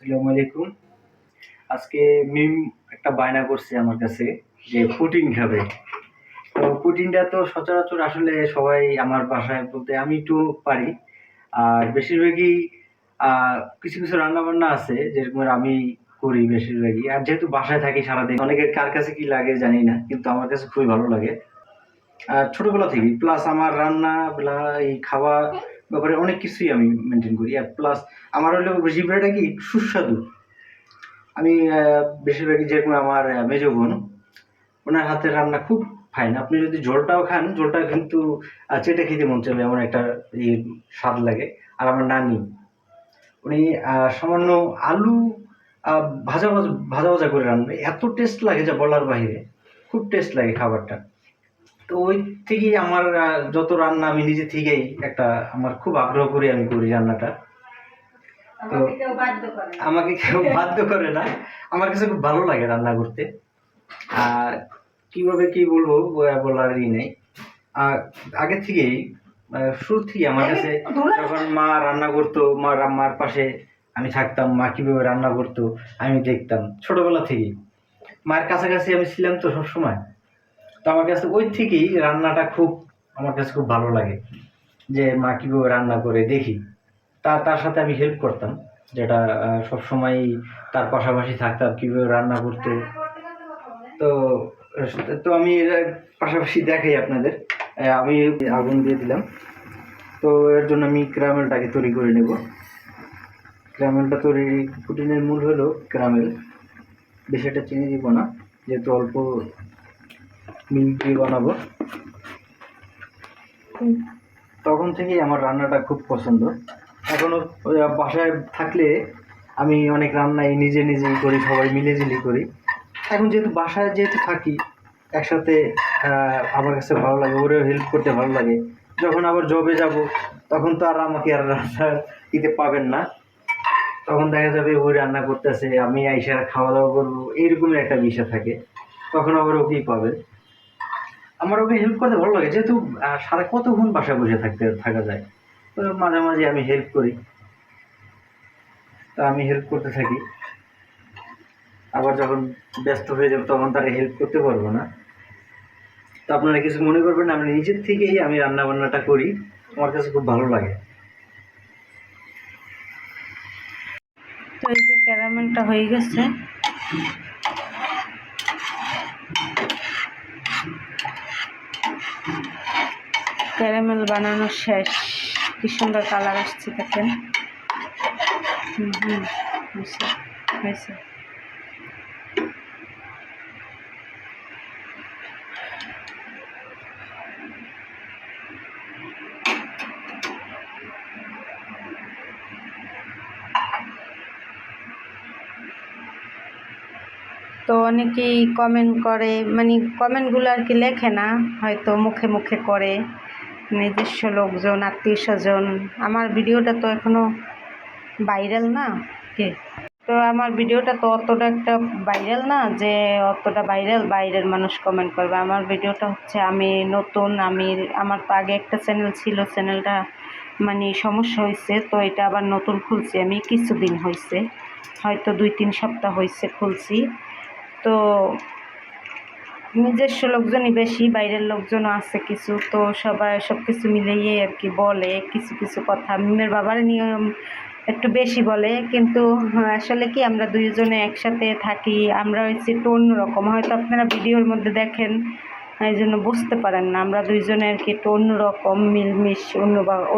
আসসালামু আলাইকুম। আজকে মিম একটা বায়না করছে আমার কাছে যে পুডিং খাবে। তো পুডিংটা তো সচরাচর আসলে সবাই আমার বাসায় বলতে আমি একটু পারি। আর বেশিরভাগই কিছু, কিছু রান্নাবান্না আছে যেরকম আমি করি বেশিরভাগই। আর যেহেতু বাসায় থাকি সারাদিন অনেকের কার কাছে কি লাগে জানি না। কিন্তু আমার কাছে খুবই ভালো লাগে। আর ছোটবেলা থেকেই প্লাস আমার রান্না বেলা এই খাওয়া ব্যাপারে অনেক কিছুই আমি মেনটেন করি। আর প্লাস আমার হলো জিহ্বাটা কি সুস্বাদু। আমি বেশিরভাগই যেরকম আমার মেজো বোন, ওনার হাতের রান্না খুব ফাইন। আপনি যদি ঝোলটাও খান, ঝোলটা কিন্তু চেটে খেতে মন চাইবে এমন একটা স্বাদ লাগে। আর আমার নানি, উনি সামান্য আলু ভাজা ভাজা ভাজা ভাজা করে রান্না, এত টেস্ট লাগে যা বলার বাহিরে। খুব টেস্ট লাগে খাবারটা। তো ওই থেকেই আমার যত রান্না আমি নিজে থেকেই একটা আমার খুব আগ্রহ করে আমি করি রান্নাটা। তো আমাকে কেউ বাধ্য করে না, আমার কাছে খুব ভালো লাগে রান্না করতে। আর কিভাবে কি বলবো বলারই নেই। আর আগে থেকেই শুরু থেকে আমার কাছে যখন মা রান্না করতো, মার পাশে আমি থাকতাম, মা কিভাবে রান্না করতো আমি দেখতাম ছোটবেলা থেকেই। মায়ের কাছাকাছি আমি ছিলাম তো সবসময়। তো আমার কাছে ওই থেকেই রান্নাটা খুব আমার কাছে খুব ভালো লাগে, যে মা কিভাবে রান্না করে দেখি। তার সাথে আমি হেল্প করতাম, যেটা সবসময় তার পাশাপাশি থাকতাম কিভাবে রান্না করতো। তো তো আমি এর পাশাপাশি দেখাই আপনাদের। আমি আগুন দিয়ে দিলাম। তো এর জন্য আমি ক্যারামেলটাকে তৈরি করে নেব। ক্যারামেলটা তৈরি, পুডিংয়ের মূল হলো ক্যারামেল। বেশি একটা চিনি দিব না, যেহেতু অল্প মিল্ক দিয়ে বানাবো। তখন থেকেই আমার রান্নাটা খুব পছন্দ। এখনও বাসায় থাকলে আমি অনেক রান্নাই নিজে নিজেই করি, সবাই মিলেঝিলি করি। এখন যেহেতু বাসায় থাকি একসাথে, আমার কাছে ভালো লাগে, ওরেও হেল্প করতে ভালো লাগে। যখন আবার জবে যাব তখন তো আর আমাকে আর রান্না দিতে পাবেন না। তখন দেখা যাবে ওই রান্না করতেছে, আমি আইসা খাওয়া দাওয়া করবো, এইরকমের একটা বিষয় থাকে। তখন আবার ওকেই পাবে। আমার ওকে হেল্প করতে ভালো লাগে, যেহেতু সারা কতক্ষণ বাসায় বসে থাকা যায়। তো মাঝে মাঝে আমি হেল্প করি। তা আমি হেল্প করতে থাকি। আবার যখন ব্যস্ত হয়ে যাবো তখন তারা হেল্প করতে পারবো না। তো আপনারা কিছু মনে করবেন না, আমি নিজের থেকেই আমি রান্না বান্নাটা করি, আমার কাছে খুব ভালো লাগে। তো এই যে ক্যারামেলটা হয়ে গেছে, ক্যারামেল বানানো শেষ। কি সুন্দর কালার আসছে দেখেন। হয়েছে। তো অনেকেই কমেন্ট করে, মানে কমেন্টগুলো আর কি লেখে না, হয়তো মুখে মুখে করে নিজস্ব লোকজন, আত্মীয় স্বজন। আমার ভিডিওটা তো এখনও ভাইরাল না কি, তো আমার ভিডিওটা তো অতটা একটা ভাইরাল না যে অতটা ভাইরাল বাইরের মানুষ কমেন্ট করবে। আমার ভিডিওটা হচ্ছে, আমি নতুন, আমার তো আগে একটা চ্যানেল ছিল, চ্যানেলটা মানে সমস্যা হয়েছে, তো এটা আবার নতুন খুলছি আমি, কিছুদিন হয়েছে, হয়তো 2-3 সপ্তাহ হয়েছে খুলছি। তো নিজস্ব লোকজনই বেশি, বাইরের লোকজনও আছে কিছু। তো সবাই সব কিছু মিলিয়ে আর কি বলে কিছু কিছু কথা। মিমের বাবার নিয়ম একটু বেশি বলে, কিন্তু আসলে কি আমরা দুইজনে একসাথে থাকি, আমরা হচ্ছে একটু অন্যরকম। হয়তো আপনারা ভিডিওর মধ্যে দেখেন, এই জন্য বুঝতে পারেন না, আমরা দুইজনে আর কি একটু অন্যরকম, মিলমিশ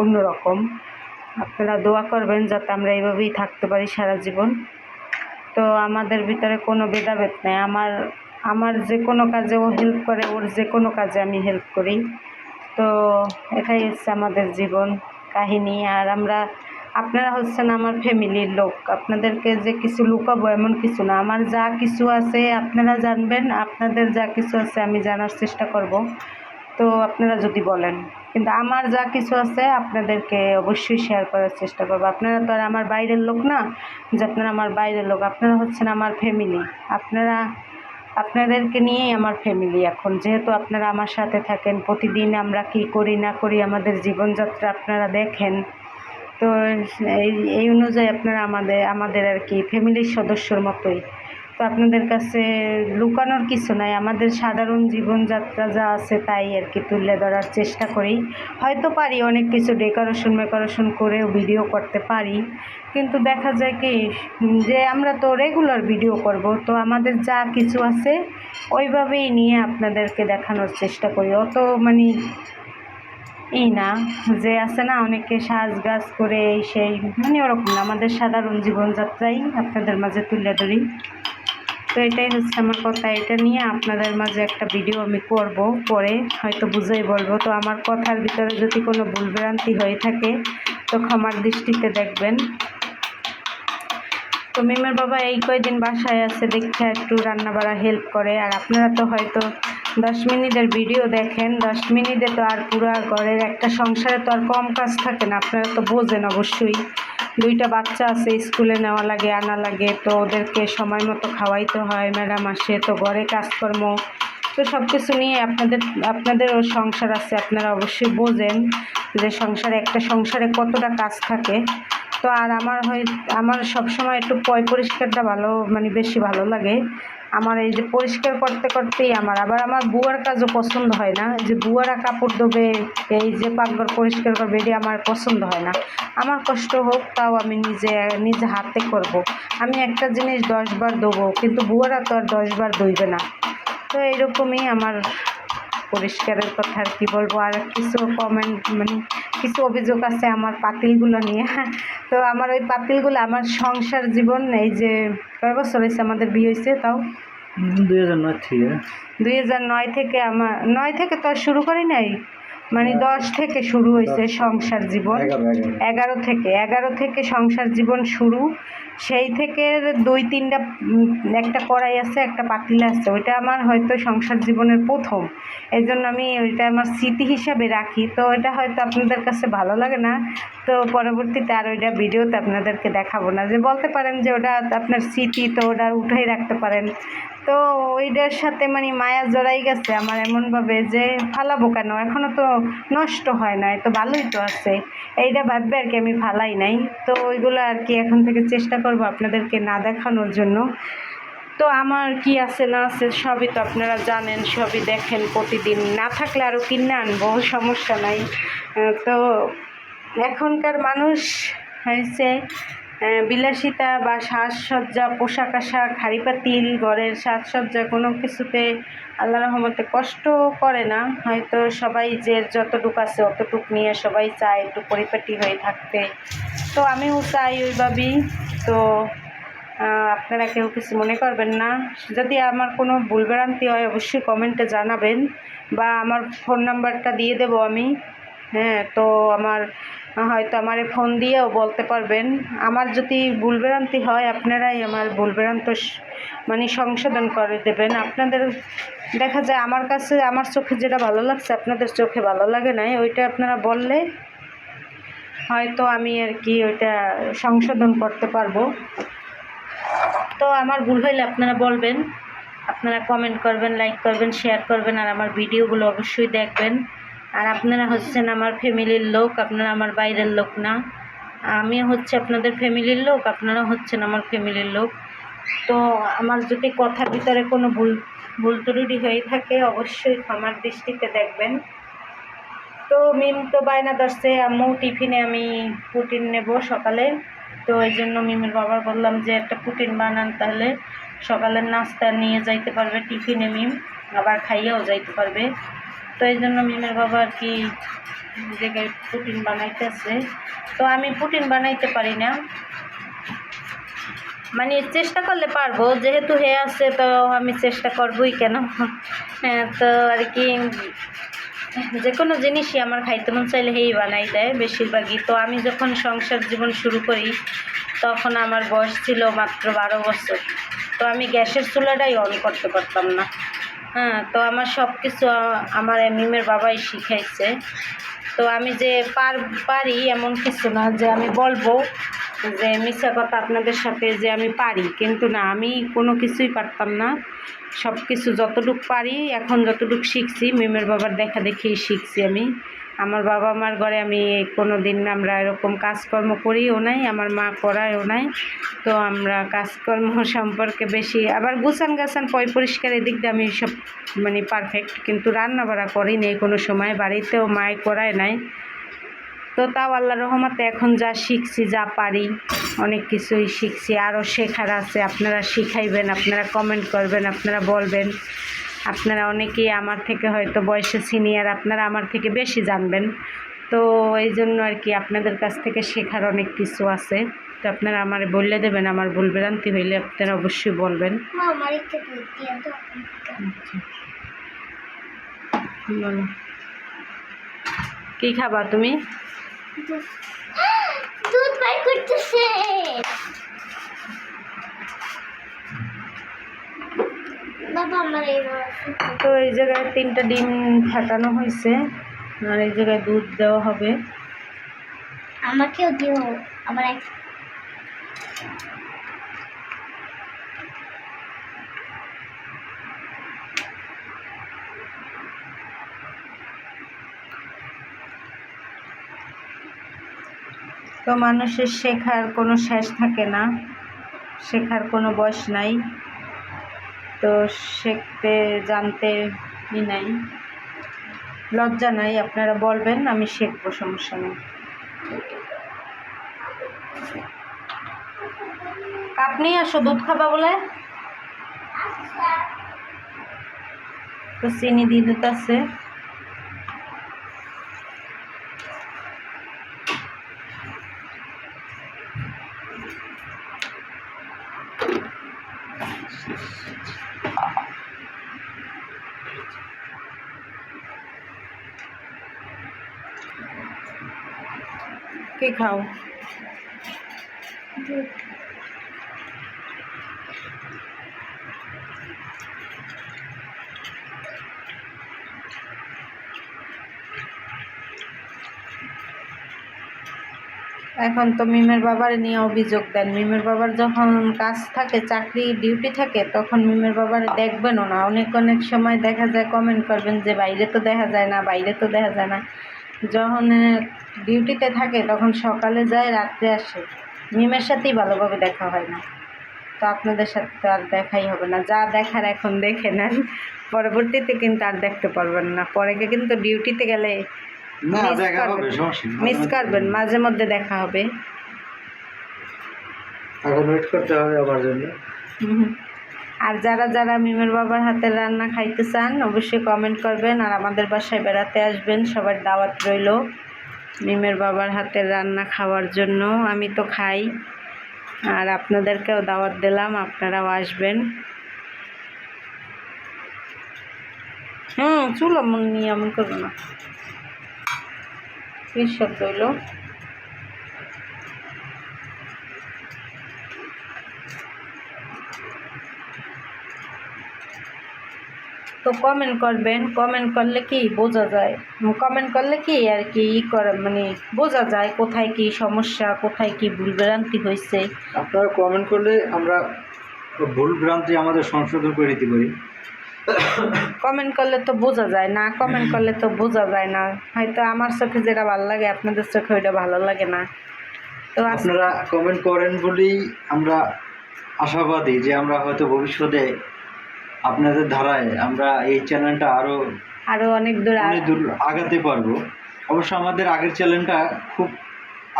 অন্যরকম। আপনারা দোয়া করবেন যাতে আমরা এইভাবেই থাকতে পারি সারা জীবন। তো আমাদের ভিতরে কোনো ভেদাভেদ নেই। আমার যে কোনো কাজে ও হেল্প করে, ওর যে কোনো কাজে আমি হেল্প করি। তো এটাই হচ্ছে আমাদের জীবন কাহিনী। আর আপনারা হচ্ছেন আমার ফ্যামিলির লোক, আপনাদেরকে যে কিছু লুকাবো এমন কিছু না। আমার যা কিছু আছে আপনারা জানবেন, আপনাদের যা কিছু আছে আমি জানার চেষ্টা করব। তো আপনারা যদি বলেন, কিন্তু আমার যা কিছু আছে আপনাদেরকে অবশ্যই শেয়ার করার চেষ্টা করবো। আপনারা তো আর আমার বাইরের লোক না যে আপনারা আমার বাইরের লোক, আপনারা হচ্ছেন আমার ফ্যামিলি। আপনাদেরকে নিয়েই আমার ফ্যামিলি এখন, যেহেতু আপনারা আমার সাথে থাকেন প্রতিদিন, আমরা কি করি না করি, আমাদের জীবনযাত্রা আপনারা দেখেন। তো এই এই অনুযায়ী আপনারা আমাদের আর কি ফ্যামিলির সদস্যর মতোই। তো আপনাদের কাছে লুকানোর কিছু নাই, আমাদের সাধারণ জীবনযাত্রা যা আছে তাই আর কি তুলে ধরার চেষ্টা করি। হয়তো পারি অনেক কিছু ডেকোরেশন করেও ভিডিও করতে পারি, কিন্তু দেখা যায় কি যে আমরা তো রেগুলার ভিডিও করব, তো আমাদের যা কিছু আছে ওইভাবেই নিয়ে আপনাদেরকে দেখানোর চেষ্টা করি। অত মানে এই না যে আছে না অনেকে সাজগাজ করে এই সেই, মানে ওরকম না, আমাদের সাধারণ জীবনযাত্রাই আপনাদের মাঝে তুলে ধরি। তো এটাই হচ্ছে আমার কথা, এটা নিয়ে আপনাদের মাঝে একটা ভিডিও আমি করব, পরে হয়তো বুঝাই বলবো। তো আমার কথার ভিতরে যদি কোনো ভুলভ্রান্তি হয়ে থাকে তো ক্ষমার দৃষ্টিতে দেখবেন। তো মিমের বাবা এই কয়দিন বাসায় আছে দেখে একটু রান্না বাড়া হেল্প করে। আর আপনারা তো হয়তো 10 মিনিটের ভিডিও দেখেন, 10 মিনিটে তো আর পুরো ঘরের একটা সংসারে তো আর কম কাজ থাকে না, আপনারা তো বোঝেন অবশ্যই। 2টা বাচ্চা আছে, স্কুলে নেওয়া লাগে আনা লাগে, তো ওদেরকে সময় মতো খাওয়াইতে হয়, ম্যাডাম আসে, তো ঘরে কাজকর্ম, তো সব কিছু নিয়ে আপনাদেরও সংসার আছে, আপনারা অবশ্যই বোঝেন যে একটা সংসারে কতটা কাজ থাকে। তো আর আমার সবসময় একটু পরিষ্কারটা ভালো, মানে বেশি ভালো লাগে। আমার এই যে পরিষ্কার করতে করতেই আমার বুয়ার কাজও পছন্দ হয় না, যে বুয়ারা কাপড় ধোবে, এই যে পাকঘর পরিষ্কার করবে, এটি আমার পছন্দ হয় না। আমার কষ্ট হোক তাও আমি নিজে হাতে করব। আমি একটা জিনিস 10 বার ধোবো, কিন্তু বুয়ারা তো আর 10 বার ধুইবে না। তো এইরকমই আমার পরিষ্কারের কথা, আর কি বলবো। আর কিছু কমেন্ট মানে কিছু অভিযোগ আছে আমার পাতিলগুলো নিয়ে। তো আমার ওই পাতিলগুলো আমার সংসার জীবন, এই যে কয় বছর হয়েছে আমাদের বিয়ে হয়েছে, তাও 2009 থেকে 2009 থেকে, 9 থেকে তো আর শুরু করি নাই, মানে 10 থেকে শুরু হয়েছে সংসার জীবন। 11 থেকে সংসার জীবন শুরু। সেই থেকে 2-3টা একটা কড়াই আছে, একটা পাতিলা আছে, ওইটা আমার হয়তো সংসার জীবনের প্রথম। এই জন্য আমি ওইটা আমার স্মৃতি হিসাবে রাখি। তো ওইটা হয়তো আপনাদের কাছে ভালো লাগে না, তো পরবর্তীতে আর ওইটা ভিডিওতে আপনাদেরকে দেখাবো না। যে বলতে পারেন যে ওটা আপনার স্মৃতি, তো ওটা উঠাই রাখতে পারেন। তো ওইটার সাথে মানে মায়া জড়াই গেছে আমার এমনভাবে যে ফালাবো কেন, এখনও তো নষ্ট হয় নাই, তো ভালোই তো আছে, এইটা ভাববে আর কি আমি ফালাই নাই। তো ওইগুলো আর কি এখন থেকে চেষ্টা করব আপনাদেরকে না দেখানোর জন্য। তো আমার কি আছে না আছে সবই তো আপনারা জানেন, সবই দেখেন প্রতিদিন, না থাকলে আরও কিনে আনবো, সমস্যা নাই। তো এখনকার মানুষ হয়েছে বিলাসিতা বা সাজসজ্জা, পোশাক আশাক, হাঁড়ি পাতিল, ঘরের সাজসজ্জা কোনো কিছুতে আল্লাহ রহমতে কষ্ট করে না। হয়তো সবাই যে যতটুকু আছে অতটুকু নিয়ে সবাই চায় একটু পরিপাটি হয়ে থাকতে, তো আমিও চাই ওইভাবেই। তো আপনারা কেউ কিছু মনে করবেন না। যদি আমার কোনো ভুলভ্রান্তি হয় অবশ্যই কমেন্টে জানাবেন, বা আমার ফোন নাম্বারটা দিয়ে দেবো আমি। হ্যাঁ, তো হয়তো আমারে ফোন দিয়েও বলতে পারবেন। আমার যদি ভুলভ্রান্তি হয় আপনারাই আমার ভুলভ্রান্ত মানে সংশোধন করে দেবেন। আপনাদের দেখা যায় আমার কাছে আমার চোখে যেটা ভালো লাগছে আপনাদের চোখে ভালো লাগে নাই, ওইটা আপনারা বললে হয়তো আমি আর কি ওইটা সংশোধন করতে পারবো। তো আমার ভুল হইলে আপনারা বলবেন, আপনারা কমেন্ট করবেন, লাইক করবেন, শেয়ার করবেন, আর আমার ভিডিওগুলো অবশ্যই দেখবেন। আর আপনারা হচ্ছেন আমার ফ্যামিলির লোক, আপনারা আমার বাইরের লোক না। আমি হচ্ছে আপনাদের ফ্যামিলির লোক, আপনারা হচ্ছেন আমার ফ্যামিলির লোক। তো আমার যদি কথার ভিতরে কোনো ভুল ত্রুটি হয়ে থাকে অবশ্যই ক্ষমার দৃষ্টিতে দেখবেন। তো মিম তো বায়না ধরছে আম্মু টিফিনে আমি পুটিন নেব সকালে। তো এই জন্য মিমের বাবার বললাম যে একটা পুটিন বানান, তাহলে সকালের নাস্তা নিয়ে যাইতে পারবে টিফিনে মিম, আবার খাইয়াও যাইতে পারবে। তো এই জন্য মিমের বাবা আর কি জায়গায় পুটিন বানাইতেছে। তো আমি পুটিন বানাইতে পারি না, মানে চেষ্টা করলে পারবো, যেহেতু হে আছে তো আমি চেষ্টা করবই কেন। হ্যাঁ, তো আর কি যে কোনো জিনিসই আমার খাইতে মন চাইলে হেই বানাই দেয় বেশিরভাগই। তো আমি যখন সংসার জীবন শুরু করি তখন আমার বয়স ছিল মাত্র 12 বছর। তো আমি গ্যাসের চুলাটাই অন করতে পারতাম না। হ্যাঁ, তো আমার সব কিছু আমার মিমের বাবাই শিখাইছে। তো আমি যে পারি এমন কিছু না যে আমি বলবো যে মিথ্যা কথা আপনাদের সাথে যে আমি পারি, কিন্তু না, আমি কোনো কিছুই পারতাম না। সব কিছু যতটুকু পারি এখন, যতটুকু শিখছি মিমের বাবার দেখা দেখেই শিখছি আমি। আমার বাবা মার ঘরে আমি কোনো দিন আমরা এরকম কাজকর্ম করিও নাই, আমার মা করায়ও নাই। তো আমরা কাজকর্ম সম্পর্কে বেশি, আবার গুছান গাছান পরিষ্কার এদিক দিয়ে আমি সব মানে পারফেক্ট, কিন্তু রান্না বাড়া করি নেই কোনো সময়, বাড়িতেও মায় করায় নাই। তো তাও আল্লাহ রহমতে এখন যা শিখছি, যা পারি, অনেক কিছুই শিখছি, আরও শেখার আছে। আপনারা শিখাইবেন, আপনারা কমেন্ট করবেন, আপনারা বলবেন। আপনারা অনেকেই আমার থেকে হয়তো বয়সে সিনিয়র, আপনারা আমার থেকে বেশি জানবেন। তো এই জন্য আর কি আপনাদের কাছ থেকে শেখার অনেক কিছু আছে। তো আপনারা আমার বললে দেবেন, আমার ভুল ভ্রান্তি হইলে আপনারা অবশ্যই বলবেন। বলো কি খাবা তুমি? দুধ বাই করতেছে বাবা আমার এই তো এই জায়গায় 3টা ডিম ফাটানো হয়েছে, আর এই জায়গায় দুধ দেওয়া হবে। আমাকেও দিও আমার এক তো মানুষের শেখার কোনো শেষ থাকে না, শেখার কোনো বয়স নাই। তো শিখতে জানতে নাই, লজ্জা নাই, আপনারা বলবেন, আমি শিখবো, সমস্যা নেই। কাপ নিয়ে আসো, দুধ খাবা বলে। তো চিনি দিয়ে দিতে আছে। কি খাও? দুধ এখন তো মিমের বাবার নিয়ে অভিযোগ দেন। মিমের বাবার যখন কাজ থাকে, চাকরি ডিউটি থাকে, তখন মিমের বাবার দেখবেনও না। অনেক অনেক সময় দেখা যায় কমেন্ট করবেন যে বাইরে তো দেখা যায় না, বাইরে তো দেখা যায় না। যখন ডিউটিতে থাকে তখন সকালে যায়, রাত্রে আসে, মিমের সাথেই ভালোভাবে দেখা হয় না। তো আপনাদের সাথে তো আর দেখাই হবে না, যা দেখার এখন দেখে নেন, পরবর্তীতে কিন্তু আর দেখতে পারবেন না। পরে কিন্তু ডিউটিতে গেলে না মিস দেখা হবে, করবেন, সমস্যা নেই। মিস করবেন, মাঝে মধ্যে দেখা হবে। এখন ওয়েট করতে হবে আমার জন্য। আর যারা যারা মিমের বাবার হাতের রান্না খাইতে চান অবশ্যই কমেন্ট করবেন, আর আমাদের বাসায় বেড়াতে আসবেন, সবার দাওয়াত রইল মিমের বাবার হাতের রান্না খাওয়ার জন্য। আমি তো খাই, আর আপনাদেরকেও দাওয়াত দিলাম, আপনারাও আসবেন। চুলো মন নিয়ে এমন করবো না। কি শব্দ হইল? তো কমেন্ট করবেন, কমেন্ট করলে কি বোঝা যায়, কমেন্ট করলে কি আর কি করে, মানে বোঝা যায় কোথায় কি সমস্যা, কোথায় কি ভুল ভ্রান্তি হয়েছে। আপনারা কমেন্ট করলে আমরা ভুল ভ্রান্তি আমাদের সংশোধন করে দিতে পারি। কমেন্ট করলে তো বোঝা যায়, না কমেন্ট করলে তো বোঝা যায় না। হয়তো আমার চোখে যেটা ভালো লাগে আপনাদের চোখে ওইটা ভালো লাগে না। তো আপনারা কমেন্ট করেন বলেই আমরা আশাবাদী যে আমরা হয়তো ভবিষ্যতে আপনাদের ধারায় আমরা এই চ্যানেলটা আরও অনেক দূর অনেক দূর আগাতে পারবো। অবশ্য আমাদের আগের চ্যানেলটা খুব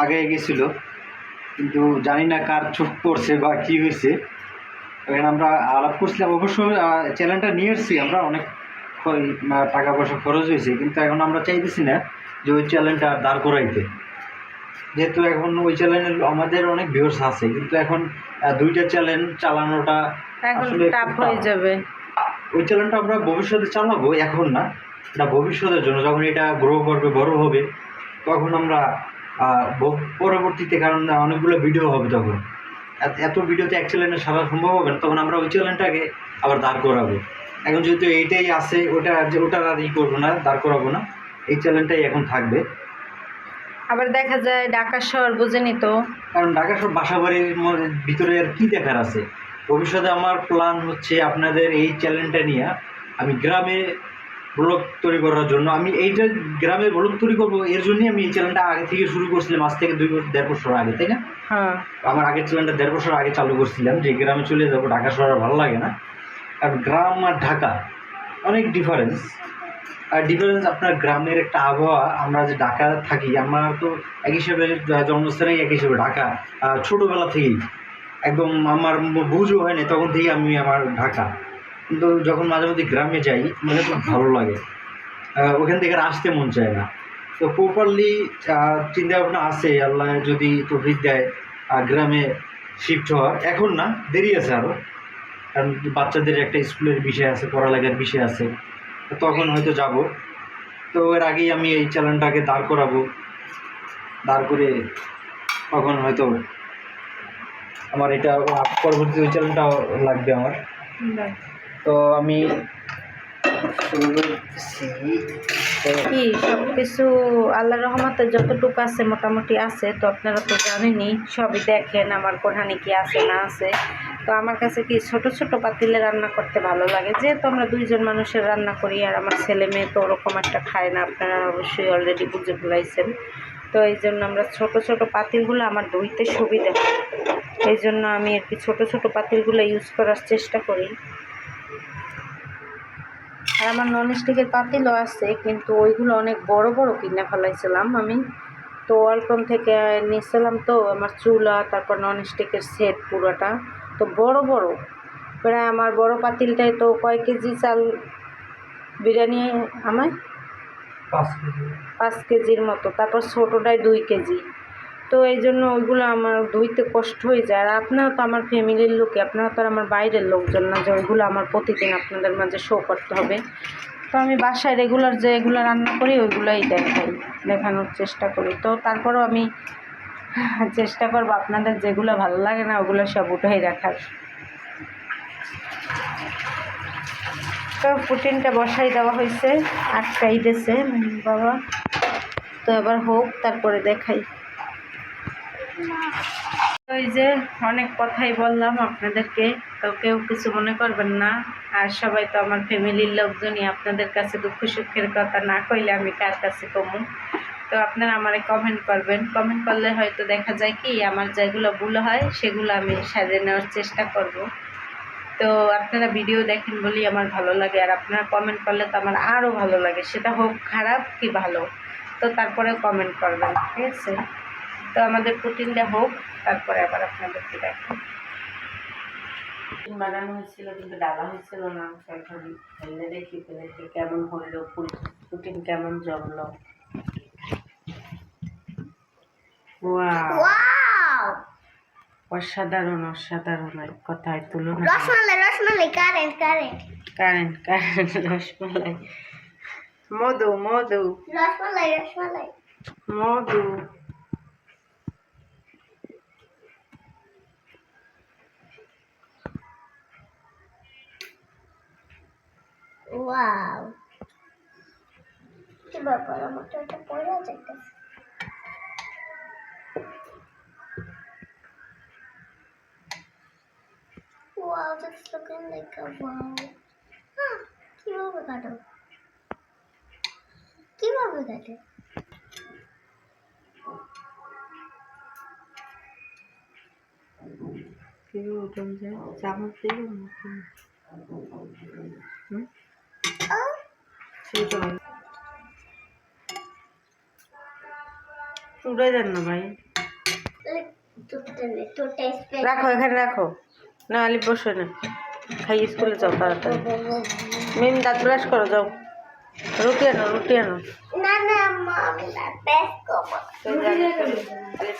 আগে গেছিল, কিন্তু জানি না কার চোখ পড়ছে বা কী হয়েছে। এখন আমরা আলাপ করছিলাম, অবশ্য চ্যানেলটা নিয়ে এসেছি আমরা, অনেক টাকা পয়সা খরচ হয়েছে, কিন্তু এখন আমরা চাইতেছি না যে ওই চ্যানেলটা দাঁড় করাইতে, যেহেতু এখন ওই চ্যানেলের আমাদের অনেক ভিউয়ার্স আছে, কিন্তু এখন 2টা চ্যানেল চালানোটা এখন আসলে টাফ খুব হয়ে tough। যাবে। ওই চ্যানেলটা আমরা ভবিষ্যতে চালাবো, এখন না, এটা ভবিষ্যতের জন্য। যখন এটা গ্রো করবে, বড় হবে, তখন আমরা পরবর্তীতে, কারণ অনেকগুলো ভিডিও হবে, তখন এত ভিডিওতে এক চ্যানেলে সারা সম্ভব হবে না, তখন আমরা ওই চ্যানেলটাকে আবার দাঁড় করাবো। এখন যেহেতু এইটাই আছে, ওটা আর করবো না, দাঁড় করাবো না, এই চ্যানেলটাই এখন থাকবে। আবার দেখা যায় ঢাকা শহর বুঝেনি তো, কারণ ঢাকা শহর বাসাবাড়ির ভিতরে আর কি দেখার আছে। ভবিষ্যতে আমার প্ল্যান হচ্ছে আপনাদের এই চ্যানেলটা নিয়ে আমি গ্রামে ব্লগ তৈরি করার জন্য। আমি এইটা গ্রামে ব্লগ তৈরি করবো এর জন্যই আমি এই চ্যানেলটা আগে থেকে শুরু করছিলাম, আজ থেকে 2-1.5 বছর আগে, তাই না? হ্যাঁ আমার আগের চ্যানেলটা 1.5 বছর আগে চালু করছিলাম যে গ্রামে চলে যাবো, ঢাকা শহর আর ভালো লাগে না। আর গ্রাম আর ঢাকা অনেক ডিফারেন্স। আর ডিফারেন্স আপনার গ্রামের একটা আবহাওয়া, আমরা যে ঢাকা থাকি, আমার তো এক হিসেবে জন্মস্থানেই এক হিসেবে ঢাকা, ছোটোবেলা থেকেই একদম আমার বুঝও হয়নি তখন থেকেই আমি আমার ঢাকা। কিন্তু যখন মাঝে মধ্যে গ্রামে যাই মানে খুব ভালো লাগে, ওখান থেকে আর আসতে মন চায় না। তো প্রপারলি চিন্তা ভাবনা আছে, আল্লাহ যদি তৌফিক দেয় গ্রামে শিফট হওয়ার, এখন না, দেরি আছে আরও, কারণ বাচ্চাদের একটা স্কুলের বিষয় আছে, পড়ালেখার বিষয় আছে, তো তখন হয়তো যাব। তো এর আগেই আমি এই চ্যানেলটাকে দাঁড় করাবো, দাঁড় করে তখন হয়তো আমার এটা পরবর্তী ওই চ্যানেলটাও লাগবে আমার। তো আমি শুরু করছি। কি সব কিছু আল্লাহর রহমতে যতটুকু আছে মোটামুটি আছে, তো আপনারা তো জানেনই, সবই দেখেন আমার কোরআনে কি আছে না আছে। তো আমার কাছে কি ছোট ছোট পাতিলে রান্না করতে ভালো লাগে, যেহেতু আমরা 2জন মানুষের রান্না করি, আর আমার ছেলে মেয়ে তো ওরকম একটা খায় না, আপনারা অবশ্যই অলরেডি বুঝে ফেলাইছেন। তো এই জন্য আমরা ছোট ছোট পাতিলগুলো আমার ধুইতে সুবিধা হয়, এই জন্য আমি আর কি ছোট ছোট পাতিলগুলো ইউজ করার চেষ্টা করি। আর আমার ননস্টিকের পাতিলও আছে, কিন্তু ওইগুলো অনেক বড় বড় কিনে ফেলাইছিলাম আমি। তো ওয়ালকম থেকে নিয়েছিলাম, তো আমার চুলা তারপর ননস্টিকের সেট পুরোটা তো বড় বড়, প্রায় আমার বড় পাতিলটায় তো কয় কেজি চাল বিরিয়ানি আমার 5 কেজির মতো, তারপর ছোটোটায় 2 কেজি। তো এই জন্য ওইগুলো আমার ধুইতে কষ্ট হয়ে যায়। আর আপনারা তো আমার ফ্যামিলির লোকে, আপনারা তো আর আমার বাইরের লোকজন না যে ওইগুলো আমার প্রতিদিন আপনাদের মাঝে শো করতে হবে। তো আমি বাসায় রেগুলার যে এগুলো রান্না করি ওইগুলোই দেখানোর চেষ্টা করি। তো তারপরেও আমি চেষ্টা করবো আপনাদের যেগুলো ভালো লাগে না ওগুলো সব উঠেই রাখার। তো পুটিনটা বসাই দেওয়া হয়েছে, 8টাই দিয়েছে বাবা। তো এবার হোক, তারপরে দেখাই। ওই যে অনেক কথাই বললাম আপনাদেরকে, তো কেউ কিছু মনে করবেন না। আর সবাই তো আমার ফ্যামিলির লোকজনই, আপনাদের কাছে দুঃখ সুখের কথা না কইলে আমি কার কাছে কমু। তো আপনারা আমারে কমেন্ট করবেন, কমেন্ট করলে হয়তো দেখা যায় কি আমার যেগুলো ভুল হয় সেগুলো আমি সারিয়ে নেওয়ার চেষ্টা করব। তো আপনারা ভিডিও দেখেন বলেই আমার ভালো লাগে, আর আপনারা কমেন্ট করলে তো আমার আরও ভালো লাগে, সেটা হোক খারাপ কি ভালো, তো তারপরে কমেন্ট করবেন, ঠিক আছে? তো আমাদের প্রোটিনটা হোক, তারপরে আবার আপনাদেরকে দেখো। বানানো হয়েছিল কিন্তু ডালা হয়েছিল না, এখন ফেলে দেখি কেমন হলো, প্রোটিন কেমন জমলো। ওয়াও অসাধারণ অসাধারণ, এক কথায় তুলনা। Rasmalai rasmalai current current current current rasmalai, মধু মধু রসমালাই রসমালাই মধু। ওয়াও কি ব্যাপার, আমার তো এটা পড়ে যাচ্ছে। Wow, that's looking like a wow. হ্যাঁ কিভাবে কাটো, কিভাবে কাটে? চামচ দিল চুড়ে দেন না ভাই, রাখো এখানে রাখো, না আলি বসে না, খাই স্কুলে যাও তাড়াতাড়ি। মিম দাঁত ব্রাশ করো, যাও রুটি আনো রুটি আনো। না না মা আমি না বেস্ট করব।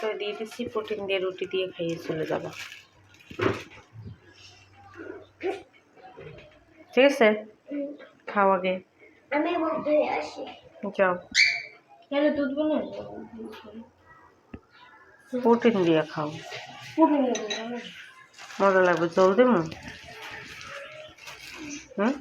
তো দিয়ে দিচ্ছি, প্রোটিন দিয়ে রুটি দিয়ে খাইয়ে চলে যাবো, ঠিক আছে? খাও আগে, আমি মধ্যে আসি। যাও কেন দুধ বানাই? প্রোটিন দিয়ে খাও, মজা লাগবে। জলদি মন হুম